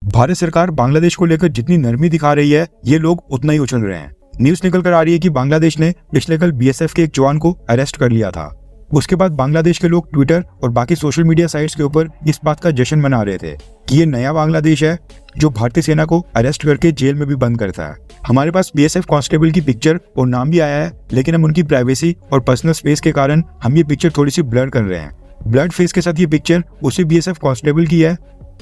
भारत सरकार बांग्लादेश को लेकर जितनी नरमी दिखा रही है, ये लोग उतना ही उछल रहे हैं। न्यूज निकल कर आ रही है कि बांग्लादेश ने पिछले कल बीएसएफ के एक जवान को अरेस्ट कर लिया था। उसके बाद बांग्लादेश के लोग ट्विटर और बाकी सोशल मीडिया साइट्स के ऊपर इस बात का जश्न मना रहे थे कि ये नया बांग्लादेश है जो भारतीय सेना को अरेस्ट करके जेल में भी बंद करता है। हमारे पास बीएसएफ कांस्टेबल की पिक्चर और नाम भी आया है, लेकिन हम उनकी प्राइवेसी और पर्सनल स्पेस के कारण हम ये पिक्चर थोड़ी सी ब्लर कर रहे हैं। ब्लड फेस के साथ ये पिक्चर उसी बीएसएफ कांस्टेबल की है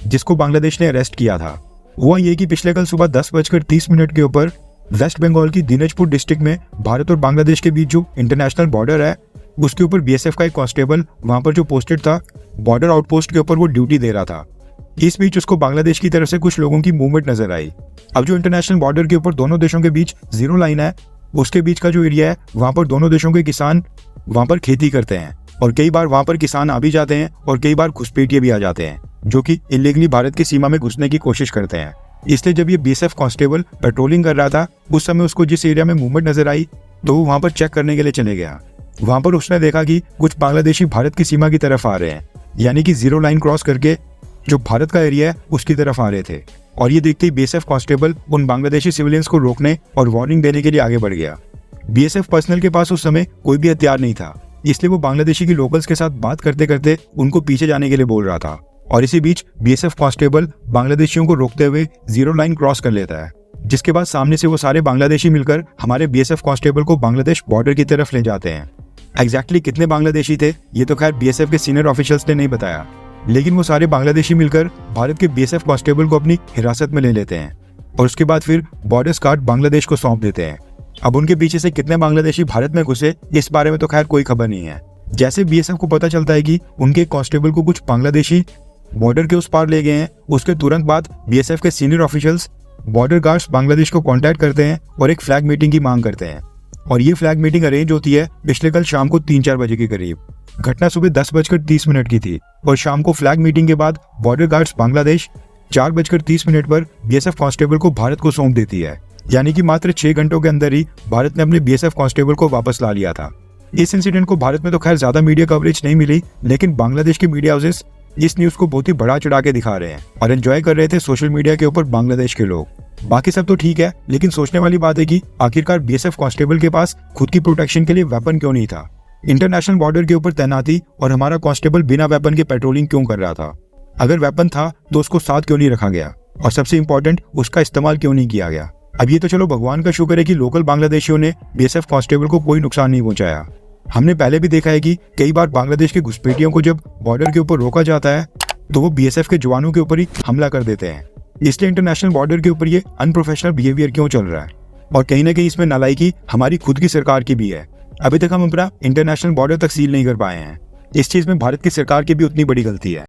जिसको बांग्लादेश ने अरेस्ट किया था। हुआ ये कि पिछले कल सुबह 10:30 के ऊपर वेस्ट बंगाल की दिनाजपुर डिस्ट्रिक्ट में भारत और बांग्लादेश के बीच जो इंटरनेशनल बॉर्डर है, उसके ऊपर बीएसएफ का एक कांस्टेबल वहां पर जो पोस्टेड था बॉर्डर आउटपोस्ट के ऊपर वो ड्यूटी दे रहा था। इस बीच उसको बांग्लादेश की तरफ से कुछ लोगों की मूवमेंट नजर आई। अब जो इंटरनेशनल बॉर्डर के ऊपर दोनों देशों के बीच जीरो लाइन है, उसके बीच का जो एरिया है वहां पर दोनों देशों के किसान वहां पर खेती करते हैं और कई बार वहां पर किसान आ भी जाते हैं और कई बार घुसपैठिए भी आ जाते हैं जो कि इलीगली भारत की सीमा में घुसने की कोशिश करते हैं। इसलिए जब ये बीएसएफ कांस्टेबल पेट्रोलिंग कर रहा था, उस समय उसको जिस एरिया में मूवमेंट नजर आई तो वो वहां पर चेक करने के लिए चले गया। वहां पर उसने देखा कि कुछ बांग्लादेशी भारत की सीमा की तरफ आ रहे हैं, यानी कि जीरो लाइन क्रॉस करके जो भारत का एरिया है उसकी तरफ आ रहे थे। और ये देखते ही बीएसएफ कांस्टेबल उन बांग्लादेशी सिविलियंस को रोकने और वार्निंग देने के लिए आगे बढ़ गया। बीएसएफ पर्सनल के पास उस समय कोई भी हथियार नहीं था, इसलिए वो बांग्लादेशी की लोकल्स के साथ बात करते करते उनको पीछे जाने के लिए बोल रहा था। और इसी बीच बीएसएफ कांस्टेबल बांग्लादेशियों को रोकते हुए जीरो लाइन क्रॉस कर लेता है, जिसके बाद सामने से वो सारे बांग्लादेशी मिलकर हमारे बीएसएफ कांस्टेबल को बांग्लादेश बॉर्डर की तरफ ले जाते हैं। एग्जैक्टली कितने बांग्लादेशी थे ये तो खैर बीएसएफ के सीनियर ऑफिशियल्स ने नहीं बताया, लेकिन वो सारे बांग्लादेशी मिलकर भारत के बीएसएफ कांस्टेबल को अपनी हिरासत में ले लेते हैं और उसके बाद फिर बॉर्डर गार्ड बांग्लादेश को सौंप देते हैं। अब उनके पीछे से कितने बांग्लादेशी भारत में घुसे इस बारे में तो खैर कोई खबर नहीं है। जैसे बीएसएफ को पता चलता है कि उनके कांस्टेबल को कुछ बांग्लादेशी बॉर्डर के उस पार ले गए हैं, उसके तुरंत बाद बीएसएफ के senior officials border guards Bangladesh को कांटेक्ट करते हैं और एक फ्लैग मीटिंग की मांग करते हैं। और ये फ्लैग मीटिंग अरेंज होती है पिछले कल शाम को 3-4 बजे के करीब। घटना सुबह 10:30 की थी और शाम को फ्लैग मीटिंग के बाद बॉर्डर गार्ड्स बांग्लादेश 4:30 पर बीएसएफ कांस्टेबल को भारत को सौंप देती है, यानी कि मात्र 6 घंटों के अंदर ही भारत ने अपने बीएसएफ कांस्टेबल को वापस ला लिया था। इस इंसिडेंट को भारत में तो खैर ज्यादा मीडिया कवरेज नहीं मिली, लेकिन बांग्लादेश के मीडिया हाउसेस इस न्यूज को बहुत ही बढ़ा चढ़ा के दिखा रहे हैं और एंजॉय कर रहे थे सोशल मीडिया के ऊपर बांग्लादेश के लोग। बाकी सब तो ठीक है, लेकिन सोचने वाली बात है कि आखिरकार बीएसएफ कांस्टेबल के पास खुद की प्रोटेक्शन के लिए वेपन क्यों नहीं था। इंटरनेशनल बॉर्डर के ऊपर तैनाती और हमारा कांस्टेबल बिना वेपन के पेट्रोलिंग क्यों कर रहा था। अगर वेपन था तो उसको साथ क्यों नहीं रखा गया, और सबसे इंपॉर्टेंट उसका इस्तेमाल क्यों नहीं किया गया। अब ये तो चलो भगवान का शुक्र है कि लोकल बांग्लादेशियों ने बीएसएफ कांस्टेबल को कोई नुकसान नहीं पहुंचाया। हमने पहले भी देखा है कि कई बार बांग्लादेश के घुसपैठियों को जब बॉर्डर के ऊपर रोका जाता है तो वो बीएसएफ के जवानों के ऊपर ही हमला कर देते हैं। इसलिए इंटरनेशनल बॉर्डर के ऊपर ये अनप्रोफेशनल बिहेवियर क्यों चल रहा है, और कहीं ना कहीं इसमें नालायकी हमारी खुद की सरकार की भी है। अभी तक हम अपना इंटरनेशनल बॉर्डर तक सील नहीं कर पाए हैं। इस चीज में भारत की सरकार की भी उतनी बड़ी गलती है।